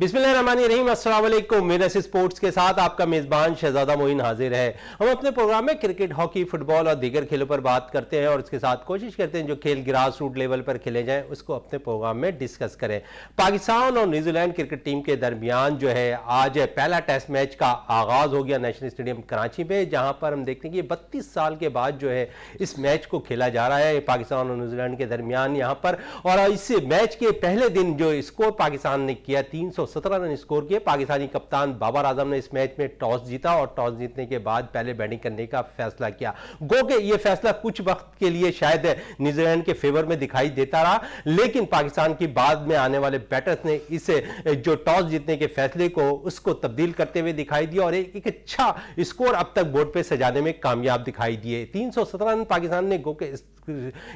बिस्मिल्लाहिर्रहमानिर्रहीम, अस्सलाम वालेकुम। मेरस स्पोर्ट्स के साथ आपका मेजबान शहजादा मोइन हाजिर है। हम अपने प्रोग्राम में क्रिकेट, हॉकी, फुटबॉल और दीगर खेलों पर बात करते हैं और उसके साथ कोशिश करते हैं जो खेल ग्रास रूट लेवल पर खेले जाएं उसको अपने प्रोग्राम में डिस्कस करें। पाकिस्तान और न्यूजीलैंड क्रिकेट टीम के दरमियान जो है आज पहला टेस्ट मैच का आगाज हो गया नेशनल स्टेडियम कराची में, जहां पर हम देखते हैं कि 32 साल के बाद जो है इस मैच को खेला जा रहा है पाकिस्तान और न्यूजीलैंड के दरमियान यहां पर। और इस मैच के पहले दिन जो स्कोर पाकिस्तान ने किया 317 रन स्कोर किए। पाकिस्तानी कप्तान बाबर आजम ने इस मैच में टॉस जीता और टॉस जीतने के बाद पहले बैटिंग करने का फैसला किया। गो के ये फैसला कुछ वक्त के लिए शायद न्यूजीलैंड के फेवर में दिखाई देता रहा, लेकिन पाकिस्तान की बाद में आने वाले बैटर्स ने इस जो टॉस जीतने के फैसले को उसको तब्दील करते हुए दिखाई दिया और एक अच्छा स्कोर अब तक बोर्ड पे सजाने में कामयाब दिखाई दिए। 317 रन पाकिस्तान ने गो के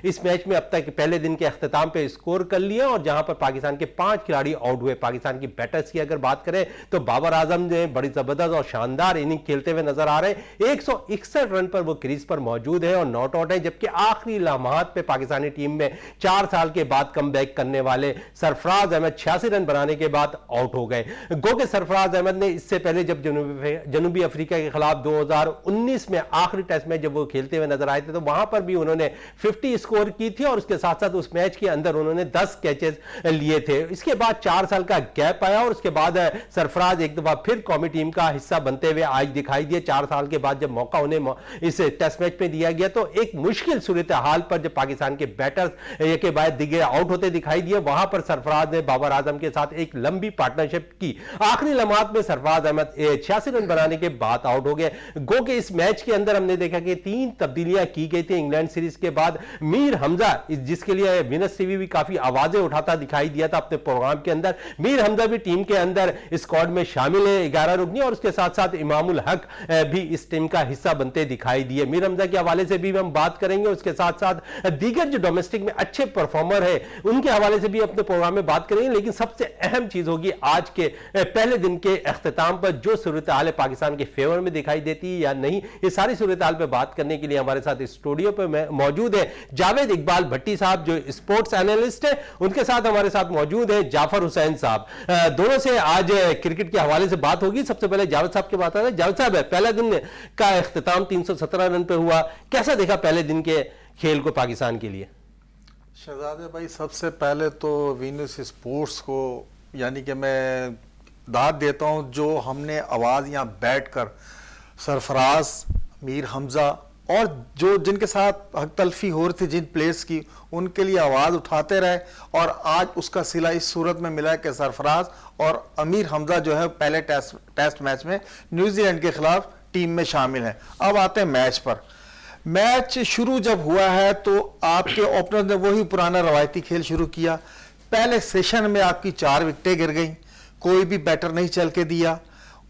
इस मैच में अब तक पहले दिन के अख्ताम पे स्कोर कर लिया और जहां पर पाकिस्तान के 5 खिलाड़ी आउट हुए। पाकिस्तान की बैटर्स की अगर बात करें तो बाबर आजम ने बड़ी जबरदस्त और शानदार इनिंग खेलते हुए नजर आ रहे हैं। 161 रन पर वो क्रीज पर मौजूद है और नॉट आउट है, जबकि आखिरी लम्हात पे पाकिस्तानी टीम में 4 साल के बाद कमबैक करने वाले सरफराज अहमद 86 रन बनाने के बाद आउट हो गए। गो के सरफराज अहमद ने इससे पहले जब जनूबी अफ्रीका के खिलाफ 2019 में आखिरी टेस्ट में जब वो खेलते हुए नजर आए थे तो वहां पर भी उन्होंने 50 स्कोर की थी और उसके साथ साथ उस मैच के अंदर उन्होंने 10 कैचेस लिए थे। इसके बाद 4 साल का गैप आया और उसके बाद सरफराज एक दफा फिर कौमी टीम का हिस्सा बनते हुए आज दिखाई दिए। 4 साल के बाद जब मौका उन्हें इस टेस्ट मैच में दिया गया तो एक मुश्किल सूरत हाल पर जब पाकिस्तान के बैटर्स एक के बाद दिखे आउट होते दिखाई दिए, वहां पर सरफराज ने बाबर आजम के साथ एक लंबी पार्टनरशिप की। आखिरी लम्हात में सरफराज अहमद 86 रन बनाने के बाद आउट हो गए। गो के इस मैच के अंदर हमने देखा कि 3 तब्दीलियां की गई थी इंग्लैंड सीरीज के बाद। मीर हमजा, जिसके लिए विनस टीवी भी काफी आवाजें उठाता दिखाई दिया था अपने प्रोग्राम के अंदर, मीर हमजा भी टीम के अंदर स्क्वाड में शामिल है 11 रुकनी और उसके साथ साथ इमामुल हक भी इस टीम का हिस्सा बनते दिखाई दिए। मीर हमजा के हवाले से भी हम बात करेंगे, उसके साथ साथ दीगर जो डोमेस्टिक में अच्छे परफॉर्मर है उनके हवाले से भी अपने प्रोग्राम में बात करेंगे। लेकिन सबसे अहम चीज होगी आज के पहले दिन के अख्ताम पर जो सूरत हाल है पाकिस्तान के फेवर में दिखाई देती है या नहीं, ये सारी सूरत हाल पर बात करने के लिए हमारे साथ स्टूडियो पर मौजूद है जावेद इकबाल भट्टी साहब जो स्पोर्ट्स एनालिस्ट है, उनके साथ हमारे साथ मौजूद है जाफर हुसैन साहब। दोनों से आज क्रिकेट के हवाले से बात होगी। सबसे पहले जावेद साहब की बात है। जावेद साहब, पहला दिन का इख्तिताम 317 रन पे हुआ, कैसा देखा पहले दिन के खेल को पाकिस्तान के लिए? शहजादे भाई, सबसे पहले तो वीनस स्पोर्ट्स को यानी कि मैं दाद देता हूं जो हमने आवाज यहां बैठकर सरफराज, मीर हमजा और जो जिनके साथ हक तलफी हो रही थी जिन प्लेयर्स की, उनके लिए आवाज़ उठाते रहे और आज उसका सिला इस सूरत में मिला कि सरफराज और अमीर हमजा जो है पहले टेस्ट मैच में न्यूजीलैंड के खिलाफ टीम में शामिल हैं। अब आते हैं मैच पर। मैच शुरू जब हुआ है तो आपके ओपनर ने वही पुराना रवायती खेल शुरू किया। पहले सेशन में आपकी 4 विकेटें गिर गई, कोई भी बैटर नहीं चल के दिया।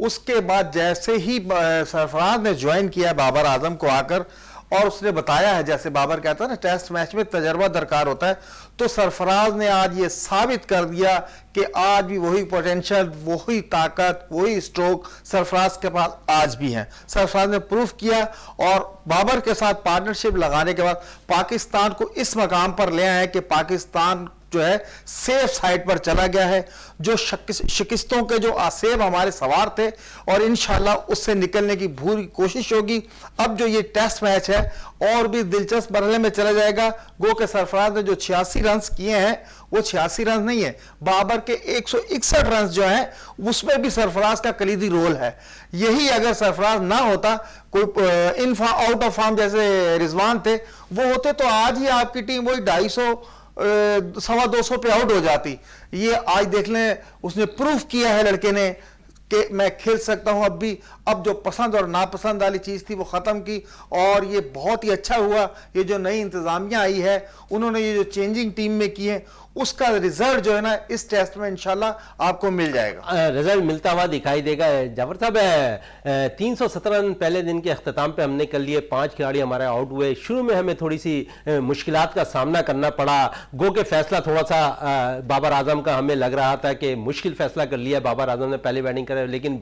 उसके बाद जैसे ही सरफराज ने ज्वाइन किया बाबर आजम को आकर और उसने बताया है, जैसे बाबर कहता है ना टेस्ट मैच में तजर्बा दरकार होता है, तो सरफराज ने आज ये साबित कर दिया कि आज भी वही पोटेंशियल, वही ताकत, वही स्ट्रोक सरफराज के पास आज भी है। सरफराज ने प्रूफ किया और बाबर के साथ पार्टनरशिप लगाने के बाद पाकिस्तान को इस मकाम पर ले आए कि पाकिस्तान जो है सेफ साइड पर चला गया है। जो शिकस्तों के जो आसेब हमारे सवार थे और इंशाल्लाह उससे निकलने की पूरी कोशिश होगी। अब जो ये टेस्ट मैच है और भी दिलचस्प मरहले में चला जाएगा। गो के सरफराज ने जो 86 रन किए हैं वो 86 रन नहीं है, बाबर के 161 रन जो हैं उसमें भी सरफराज का कलीदी रोल है। यही अगर सरफराज ना होता, कोई इन आउट ऑफ फॉर्म जैसे रिजवान थे वो होते तो आज ही आपकी टीम वही 250 250 पे आउट हो जाती। ये आज देख लें, उसने प्रूफ किया है लड़के ने कि मैं खेल सकता हूं अब भी। अब जो पसंद और नापसंद वाली चीज थी वो खत्म की और ये बहुत ही अच्छा हुआ। ये जो नई इंतजामिया आई है, उन्होंने ये जो चेंजिंग टीम में की है, उसका रिजल्ट जो है ना इस टेस्ट में इंशाल्लाह आपको मिल जाएगा, रिजल्ट मिलता हुआ दिखाई देगा। जाफर साहब, 317 रन पहले दिन के अख्ताम पे हमने कर लिए, 5 खिलाड़ी हमारे आउट हुए। शुरू में हमें थोड़ी सी मुश्किलात का सामना करना पड़ा। गो के फैसला थोड़ा सा बाबर आजम का हमें लग रहा था कि मुश्किल फैसला कर लिया बाबर आजम ने, पहले बैटिंग करे, लेकिन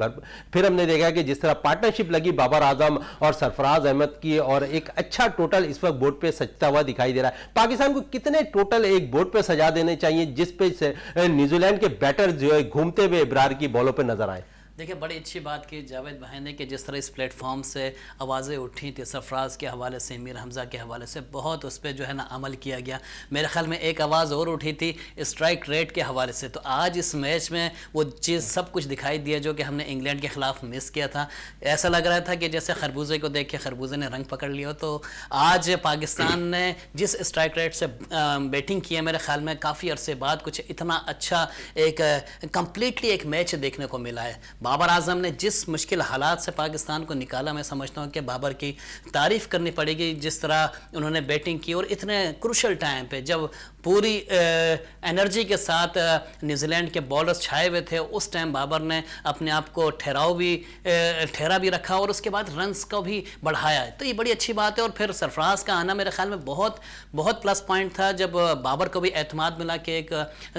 फिर हमने देखा कि जिस तरह पार्टनरशिप लगी बाबर आजम और सरफराज अहमद की और एक अच्छा टोटल इस वक्त बोर्ड पे सजता हुआ दिखाई दे रहा है। पाकिस्तान को कितने टोटल एक बोर्ड पे सजा देने चाहिए जिस पे न्यूजीलैंड के बैटर जो है घूमते हुए इब्रार की बॉलों पे नजर आए? देखिए, बड़ी अच्छी बात की जावेद भाई ने कि जिस तरह इस प्लेटफॉर्म से आवाज़ें उठी थी, सरफराज के हवाले से, मीर हमज़ा के हवाले से बहुत उस पर जो है ना अमल किया गया। मेरे ख्याल में एक आवाज़ और उठी थी स्ट्राइक रेट के हवाले से। तो आज इस मैच में वो चीज़ सब कुछ दिखाई दिया जो कि हमने इंग्लैंड के ख़िलाफ़ मिस किया था। ऐसा लग रहा था कि जैसे खरबूजे को देख के खरबूजे ने रंग पकड़ लिया। तो आज पाकिस्तान ने जिस स्ट्राइक रेट से बैटिंग की है, मेरे ख्याल में काफ़ी अरसे बाद कुछ इतना अच्छा एक कम्प्लीटली एक मैच देखने को मिला है। बाबर आजम ने जिस मुश्किल हालात से पाकिस्तान को निकाला, मैं समझता हूँ कि बाबर की तारीफ़ करनी पड़ेगी जिस तरह उन्होंने बैटिंग की। और इतने क्रूशल टाइम पे जब पूरी एनर्जी के साथ न्यूजीलैंड के बॉलर्स छाए हुए थे, उस टाइम बाबर ने अपने आप को ठहरा भी रखा और उसके बाद रन्स को भी बढ़ाया। तो ये बड़ी अच्छी बात है। और फिर सरफराज का आना मेरे ख्याल में बहुत बहुत प्लस पॉइंट था, जब बाबर को भी एतमाद मिला कि एक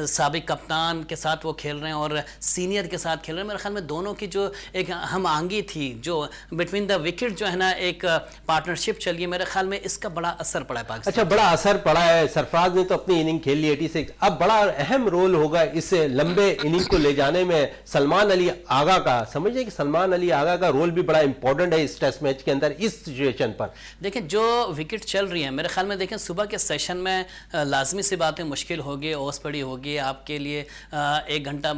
साबिक कप्तान के साथ वो खेल रहे हैं और सीनियर के साथ खेल रहे हैं। मेरे ख्याल में दोनों की जो एक हम आंगी थी, जो बिटवीन द विकेट जो है ना एक पार्टनरशिप चली है, मेरे ख्याल में इसका बड़ा असर पड़ा है पाकिस्तान। अच्छा, बड़ा असर पड़ा है। सरफराज ने तो अपनी इनिंग खेल ली 86। अब बड़ा अहम रोल होगा इस लंबे इनिंग को ले जाने में सलमान अली आगा का। समझिए कि सलमान अली आगा का रोल भी बड़ा इंपॉर्टेंट है इस टेस्ट मैच के अंदर, इस सिचुएशन पर। देखें, जो विकेट चल रही है, मेरे ख्याल में देखें सुबह के सेशन में लाजमी सी बातें मुश्किल होगी, ओस पड़ी होगी, आपके लिए 1 घंटा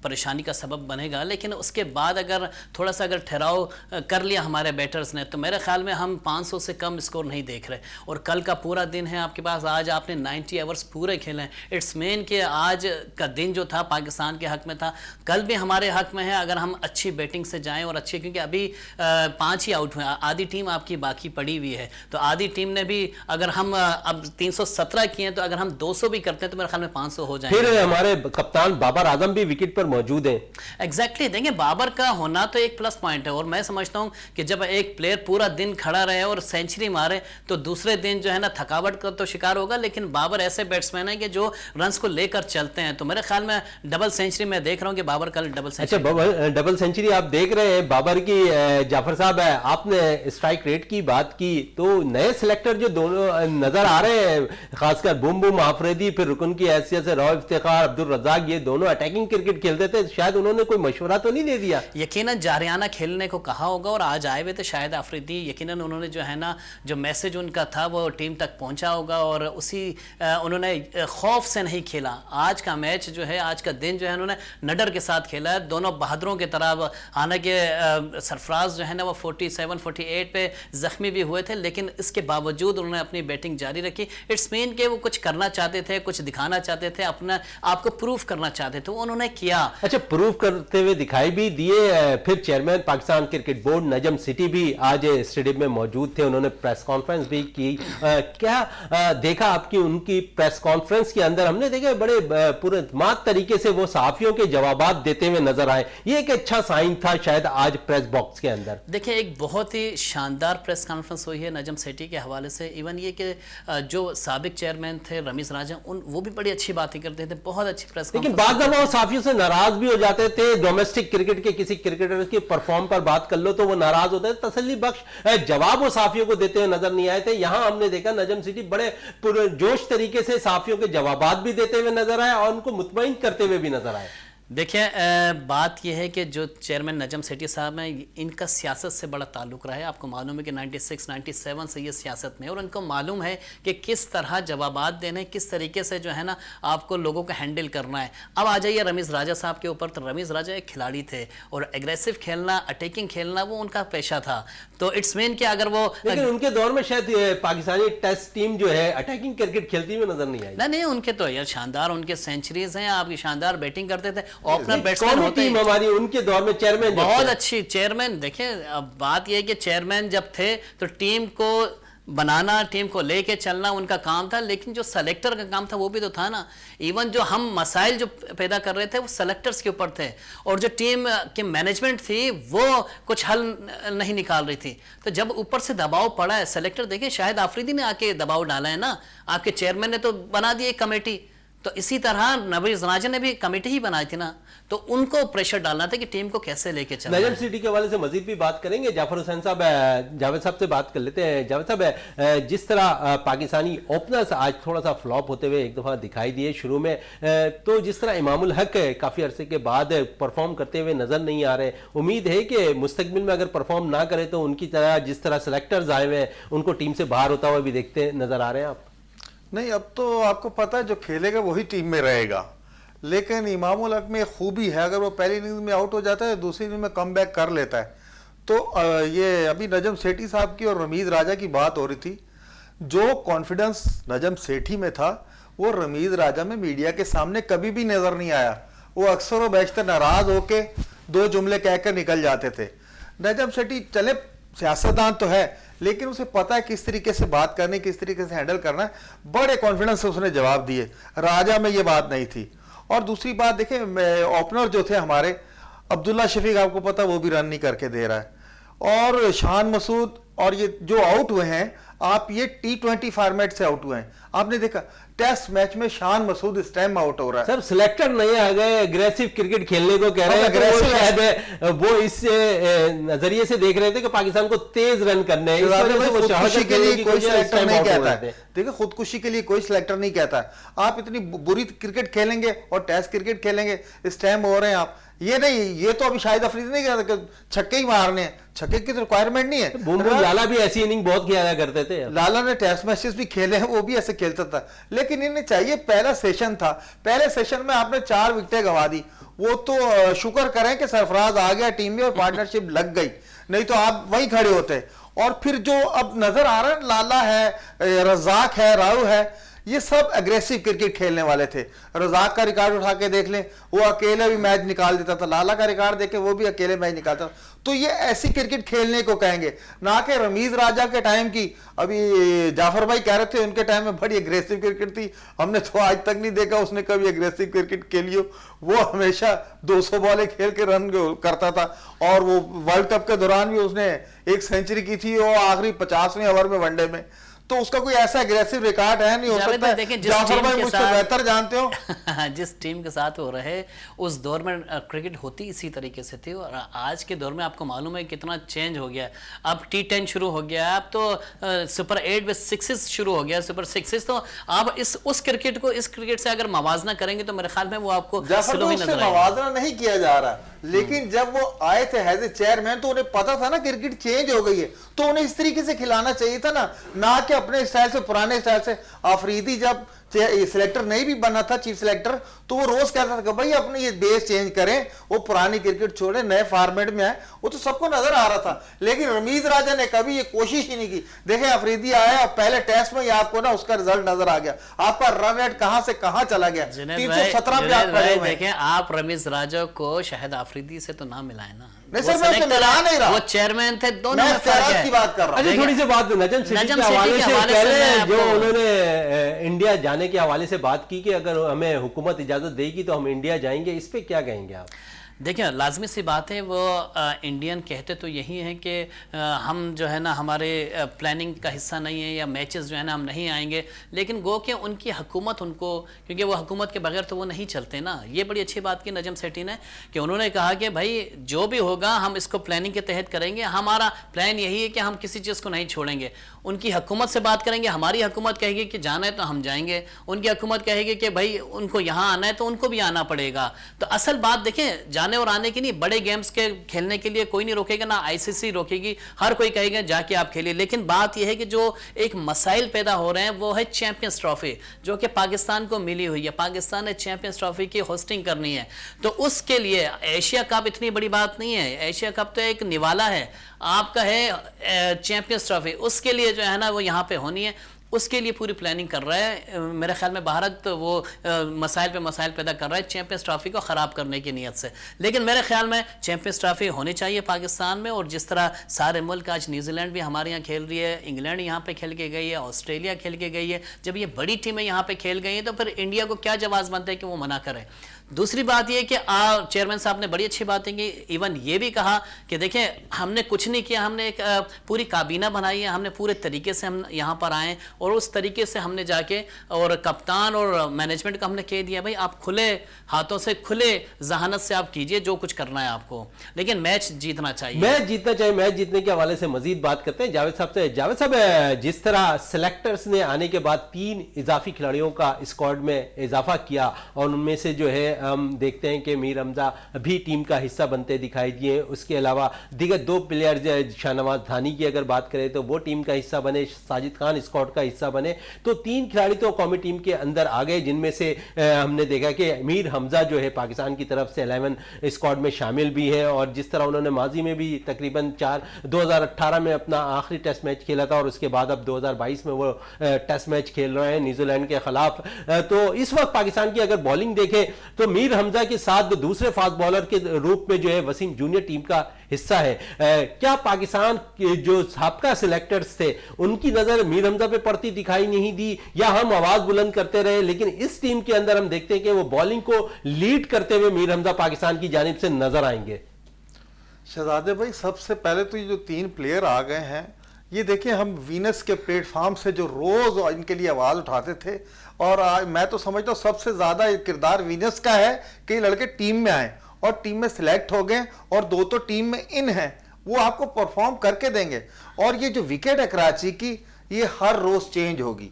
परेशानी का सबब बनेगा। लेकिन उसके बाद अगर थोड़ा सा अगर ठहराव कर लिया हमारे बैटर्स ने, तो मेरे ख्याल में हम 500 से कम स्कोर नहीं देख रहे। और कल का पूरा दिन है आपके पास, आज आपने 90 ओवर्स पूरे खेले हैं। इट्स मेन कि आज का दिन जो था पाकिस्तान के हक में था, कल भी हमारे हक में है अगर हम अच्छी बैटिंग से जाएं और अच्छी, क्योंकि अभी 5 ही आउट हुए, आधी टीम आपकी बाकी पड़ी हुई है। तो आधी टीम ने भी अगर हम अब 317 किए हैं, तो अगर हम 200 भी करते हैं तो मेरे ख्याल में 500 हो जाएंगे। फिर हमारे कप्तान बाबर आजम भी विकेट पर मौजूद हैं। एग्जैक्टली देंगे, बाबर का होना तो एक प्लस पॉइंट है। और मैं समझता हूं कि जब एक प्लेयर पूरा दिन खड़ा रहे और सेंचुरी मारे, तो दूसरे दिन जो है ना थकावट का तो शिकार होगा। लेकिन बाबर ऐसे बैट्समैन है कि जो रन्स को लेकर चलते हैं। तो मेरे ख्याल में डबल सेंचुरी मैं देख रहा हूं कि बाबर कल डबल सेंचुरी। अच्छा, डबल सेंचुरी आप देख रहे हैं बाबर की। जाफर साहब है, आपने स्ट्राइक रेट की बात की, तो नए सिलेक्टर जो दोनों नजर आ रहे हैं, खासकर बुम बुम आफरीदी, फिर रुकन की हैसियत से रऊफ इफ्तिखार, अब्दुल रज़ाक, ये दोनों अटैकिंग क्रिकेट खेलते थे। शायद उन्होंने कोई मशवरा तो नहीं दे दिया? यकीनन जारियाना खेलने को कहा होगा और आज आए हुए थे शायद आफरीदी। यकीनन उन्होंने जो है ना, जो मैसेज उनका था वो टीम तक पहुंचा होगा और उसी उन्होंने खौफ से नहीं खेला। आज का मैच जो है, आज का दिन जो है, उन्होंने नडर के साथ खेला है, दोनों बहादुरों की तरह। हालांकि सरफराज जो है ना वो 47-48 पे जख्मी भी हुए थे, लेकिन इसके बावजूद उन्होंने अपनी बैटिंग जारी रखी। इट्स मीन के वो कुछ करना चाहते थे, कुछ दिखाना चाहते थे, अपना आपको प्रूफ करना चाहते थे, उन्होंने किया। अच्छा, प्रूफ करते हुए दिखाई भी दिए। फिर चेयरमैन पाकिस्तान क्रिकेट बोर्ड नजम सिटी भी आज स्टेडियम में मौजूद थे, उन्होंने प्रेस कॉन्फ्रेंस भी की। क्या देखा आपकी उनकी प्रेस कॉन्फ्रेंस के अंदर? हमने देखा बड़े पुरमाद तरीके से वो सहाफियों के जवाबात देते हुए नजर आए। ये एक अच्छा साइन था शायद आज प्रेस बॉक्स के अंदर। देखिए, एक बहुत ही शानदार प्रेस कॉन्फ्रेंस हुई है नजम सेठी के हवाले से। इवन ये कि जो साबिक चेयरमैन थे रमीज राजा, वो भी बड़ी अच्छी बातें करते थे, बहुत अच्छी प्रेस। लेकिन बाद दफा वो साफियों से नाराज भी हो जाते थे। डोमेस्टिक क्रिकेट के किसी क्रिकेटर के परफॉर्म पर बात कर लो तो वो नाराज होते थे। तसल्ली बख्श जवाब वो साफियों को देते हुए नजर नहीं आए थे। यहां हमने देखा नजम सिटी बड़े पुरजोश तरीके से साफियों के जवाबात भी देते हुए नजर आए और उनको मुतमईन करते हुए भी नजर आए। देखिए, बात यह है कि जो चेयरमैन नजम सेठी साहब हैं, इनका सियासत से बड़ा ताल्लुक रहा है। आपको मालूम है कि 96-97 से ये सियासत में, और उनको मालूम है कि किस तरह जवाबात देने, किस तरीके से जो है ना आपको लोगों को हैंडल करना है। अब आ जाइए रमीज राजा साहब के ऊपर। तो रमीज राजा एक खिलाड़ी थे और एग्रेसिव खेलना, अटैकिंग खेलना वो उनका पेशा था। तो इट्स मीन कि अगर वो, लेकिन उनके दौर में शायद पाकिस्तानी टेस्ट टीम जो है अटैकिंग क्रिकेट खेलती हुई नजर नहीं आई। नहीं, उनके तो यार शानदार उनके सेंचुरीज हैं, आपकी शानदार बैटिंग करते थे, ओपनर बैट्समैन कौन होते टीम हमारी उनके दौर में चेयरमैन बहुत अच्छी चेयरमैन। देखिए, अब बात यह है कि चेयरमैन जब थे तो टीम को बनाना, टीम को लेके चलना उनका काम था। लेकिन जो सेलेक्टर का काम था वो भी तो था ना। इवन जो हम मसाइल जो पैदा कर रहे थे वो सेलेक्टर्स के ऊपर थे, और जो टीम की मैनेजमेंट थी वो कुछ हल नहीं निकाल रही थी। तो जब ऊपर से दबाव पड़ा है, सेलेक्टर देखिए शाहिद आफरीदी ने आके दबाव डाला है ना, आपके चेयरमैन ने तो बना दी एक कमेटी। तो इसी तरह नबी राजा ने भी कमेटी ही बनाई थी ना, तो उनको प्रेशर डालना था कि टीम को कैसे लेके चलना नजम है। सिटी के हवाले से मजीद भी बात करेंगे। जाफर हुसैन साहब, जावेद साहब से बात कर लेते हैं। जावेद साहब, जिस तरह पाकिस्तानी ओपनर्स आज थोड़ा सा फ्लॉप होते हुए एक दफा दिखाई दिए शुरू में, तो जिस तरह इमामुल हक काफी अरसे के बाद परफॉर्म करते हुए नजर नहीं आ रहे, उम्मीद है कि मुस्तकबिल में अगर परफॉर्म ना करे तो उनकी तरह जिस तरह सेलेक्टर्स आए हुए हैं उनको टीम से बाहर होता हुआ भी देखते नजर आ रहे हैं आप? नहीं, अब तो आपको पता है जो खेलेगा वही टीम में रहेगा, लेकिन इमामुल हक में खूबी है, अगर वो पहली इनिंग्स में आउट हो जाता है दूसरी इनिंग में कम बैक कर लेता है। तो ये अभी नजम सेठी साहब की और रमीज राजा की बात हो रही थी, जो कॉन्फिडेंस नजम सेठी में था वो रमीज राजा में मीडिया के सामने कभी भी नजर नहीं आया। वो अक्सर व बेशतर नाराज होके दो जुमले कहकर निकल जाते थे। नजम सेठी चले सियासतदान तो है, लेकिन उसे पता है किस तरीके से बात करनी, किस तरीके से हैंडल करना है। बड़े कॉन्फिडेंस से उसने जवाब दिए। राजा में ये बात नहीं थी। और दूसरी बात देखें, ओपनर जो थे हमारे, अब्दुल्ला शफीक आपको पता वो भी रन नहीं करके दे रहा है, और शान मसूद और ये जो आउट हुए हैं, आप ये T20 फॉर्मेट से आउट हुए हैं। आपने देखा टेस्ट मैच में शान मसूद इस टाइम आउट हो रहा है। सर सिलेक्टर नहीं आ गए, अग्रेसिव क्रिकेट खेलने को कह रहे हैं, aggressive तो शायद वो इस नजरिए से देख रहे थे कि पाकिस्तान को तेज रन करने हैं, इस वजह से वो खुदकुशी के लिए कोई सिलेक्टर नहीं कहता है। है। देखिए, खुदकुशी के लिए कोई सिलेक्टर नहीं कहता है। आप इतनी बुरी क्रिकेट खेलेंगे और टेस्ट क्रिकेट खेलेंगे, इस टाइम हो रहे हैं आप, ये नहीं, ये तो अभी शाहिद अफरीदी नहीं कहता कि छक्के ही मारने हैं, छक्के की तो रिक्वायरमेंट नहीं है। बुमराह लाला भी ऐसी इनिंग बहुत किया करते थे। लाला ने टेस्ट मैचेस भी खेले हैं, वो भी ऐसे खेलता था, लेकिन इन्हें चाहिए, पहला सेशन था, पहले सेशन में आपने 4 विकेटें गंवा दी। वो तो शुक्र करें कि सरफराज आ गया टीम में और पार्टनरशिप लग गई, नहीं तो आप वहीं खड़े होते। और फिर जो अब नजर आ रहा है, लाला है, रजाक है, राव है, ये सब एग्रेसिव क्रिकेट खेलने वाले थे। रजाक का रिकॉर्ड उठा के देख लें, वो अकेले भी मैच निकाल देता था। लाला का रिकॉर्ड देखे, वो भी अकेले मैच निकालता था। तो ये ऐसी क्रिकेट खेलने को कहेंगे, ना कि रमीज राजा के टाइम की। अभी जाफर भाई कह रहे थे उनके टाइम में बड़ी एग्रेसिव क्रिकेट थी, हमने तो आज तक नहीं देखा उसने कभी एग्रेसिव क्रिकेट खेली हो। वो हमेशा 200 बॉलें खेल के रन करता था, और वो वर्ल्ड कप के दौरान भी उसने 1 सेंचुरी की थी, और आखिरी 50वें ओवर में वनडे में। तो उसका कोई ऐसा एग्रेसिव रिकॉर्ड है नहीं, हो सकता है जाफर भाई मुझसे बेहतर जानते हो। जिस टीम के साथ हो रहे उस दौर में क्रिकेट होती इसी तरीके से थी, और आज के दौर में आपको मालूम है कितना चेंज हो गया। अब T10 शुरू हो गया, अब तो सुपर 8 में 6 शुरू हो गया, सुपर 6। तो आप उस क्रिकेट को इस क्रिकेट से अगर मवाजना करेंगे तो मेरे ख्याल में वो आपको स्लो ही नजर आएगा। मवाजना नहीं किया जा रहा, लेकिन जब वो आए थे एज ए चेयरमैन तो उन्हें पता था ना क्रिकेट चेंज हो गई है, तो उन्हें इस तरीके से खिलाना चाहिए था ना कि अपने स्टाइल से, पुराने स्टाइल से। अफरीदी जब सिलेक्टर नहीं भी बना था, चीफ सिलेक्टर, तो वो रोज कहता था कि भाई अपने ये बेस चेंज करें, वो पुरानी क्रिकेट छोड़े, नए फॉर्मेट में आए। वो तो सबको नजर आ रहा था, लेकिन रमीज राजा ने कभी ये कोशिश ही नहीं की। देखें, अफरीदी आया और पहले टेस्ट में ही आपको ना उसका रिजल्ट नजर आ गया, आपका रन रेट कहां से कहां चला गया, 317 पे आप पड़े हुए हैं। देखें, आप रमीज राजा को शाहिद अफरीदी से तो ना मिलाए ना। नहीं सर, मैं मिला नहीं रहा, वो चेयरमैन थे, दोनों में फर्क है की बात कर रहा हूं। थोड़ी सी बात नजम सिटी के हवाले से कह रहे हैं, जो उन्होंने इंडिया जाने के हवाले से बात की कि अगर हमें हुकूमत इजाजत देगी तो हम इंडिया जाएंगे, इस पे क्या कहेंगे आप? देखिए, लाजमी सी बात है, वो इंडियन कहते तो यही है कि हम जो है ना हमारे प्लानिंग का हिस्सा नहीं है, या मैचेस जो है ना हम नहीं आएंगे, लेकिन गो कि उनकी हुकूमत उनको, क्योंकि वो हुकूमत के बगैर तो वो नहीं चलते ना। ये बड़ी अच्छी बात की नजम सेठी ने कि उन्होंने कहा कि भाई जो भी होगा हम इसको प्लानिंग के तहत करेंगे, हमारा प्लान यही है कि हम किसी चीज़ को नहीं छोड़ेंगे। उनकी हुकूमत से बात करेंगे, हमारी हुकूमत कहेगी कि जाना है तो हम जाएंगे, उनकी हुकूमत कहेगी कि भाई उनको यहाँ आना है तो उनको भी आना पड़ेगा। तो असल बात देखें, जाने और आने की नहीं, बड़े गेम्स के खेलने के लिए कोई नहीं रोकेगा, ना आईसीसी रोकेगी, हर कोई कहेगा जाके आप खेलिए। लेकिन बात यह है कि जो एक मसाइल पैदा हो रहे हैं वो है चैंपियंस ट्रॉफी, जो कि पाकिस्तान को मिली हुई है। पाकिस्तान ने चैंपियंस ट्रॉफी की होस्टिंग करनी है, तो उसके लिए एशिया कप इतनी बड़ी बात नहीं है। एशिया कप तो एक निवाला है, आपका है चैंपियंस ट्रॉफी, उसके लिए जो है ना वो यहाँ पे होनी है, उसके लिए पूरी प्लानिंग कर रहा है। मेरे ख्याल में भारत वो मसाइल पे मसाइल पैदा कर रहा है चैंपियंस ट्रॉफी को ख़राब करने की नीयत से। लेकिन मेरे ख्याल में चैंपियंस ट्रॉफी होनी चाहिए पाकिस्तान में, और जिस तरह सारे मुल्क, आज न्यूजीलैंड भी हमारे यहाँ खेल रही है, इंग्लैंड यहाँ पे खेल के गई है, ऑस्ट्रेलिया खेल के गई है, जब ये बड़ी टीमें यहाँ पे खेल गई हैं तो फिर इंडिया को क्या जवाब बनता है कि वो मना करे। दूसरी बात ये कि चेयरमैन साहब ने बड़ी अच्छी बातें की, इवन ये भी कहा कि देखें हमने कुछ नहीं किया, हमने एक पूरी काबीना बनाई है, हमने पूरे तरीके से हम यहाँ पर आए और उस तरीके से हमने जाके और कप्तान और मैनेजमेंट को हमने कह दिया भाई आप खुले हाथों से खुले जहानत से आप कीजिए जो कुछ करना है आपको, लेकिन मैच जीतना चाहिए। मैच जीतना चाहिए। मैच जीतने के हवाले से मजीद बात करते हैं जावेद साहब से। जावेद साहब, जिस तरह सेलेक्टर्स ने आने के बाद 3 इजाफी खिलाड़ियों का स्क्वाड में इजाफा किया और उनमें से जो है हम देखते हैं कि मीर हमजा भी टीम का हिस्सा बनते दिखाई दिए, उसके अलावा दीगर 2 प्लेयर शाहनवाज धानी की अगर बात करें तो वो टीम का हिस्सा बने, साजिद खान स्क्वाड का हिस्सा बने, तो 3 खिलाड़ी तो कौमी टीम के अंदर आ गए, जिनमें से हमने देखा कि मीर हमजा जो है पाकिस्तान की तरफ से 11 स्क्वाड में शामिल भी है और जिस तरह उन्होंने माजी में भी तकरीबन 2018 में अपना आखिरी टेस्ट मैच खेला था और उसके बाद अब 2022 में वो टेस्ट मैच खेल रहे हैं न्यूजीलैंड के खिलाफ। तो इस वक्त पाकिस्तान की अगर बॉलिंग देखें तो मीर हमजा के साथ दूसरे फास्ट बॉलर के रूप में जो है वसीम जूनियर टीम का हिस्सा है। क्या पाकिस्तान के जो साबका सिलेक्टर्स थे उनकी नजर मीर हमजा पे पड़ती दिखाई नहीं दी, या हम आवाज बुलंद करते रहे, लेकिन इस टीम के अंदर हम देखते हैं कि वो बॉलिंग को लीड करते हुए मीर हमजा पाकिस्तान की जानिब से नजर आएंगे? शहजादे भाई, सबसे पहले तो ये जो 3 प्लेयर आ गए हैं, ये देखिए हम वीनस के प्लेटफॉर्म से जो रोज इनके लिए आवाज उठाते थे, और मैं तो समझता हूँ सबसे ज्यादा किरदार वीनस का है कि लड़के टीम में आए और टीम में सिलेक्ट हो गए और 2 तो टीम में इन हैं, वो आपको परफॉर्म करके देंगे। और ये जो विकेट है कराची की, ये हर रोज चेंज होगी।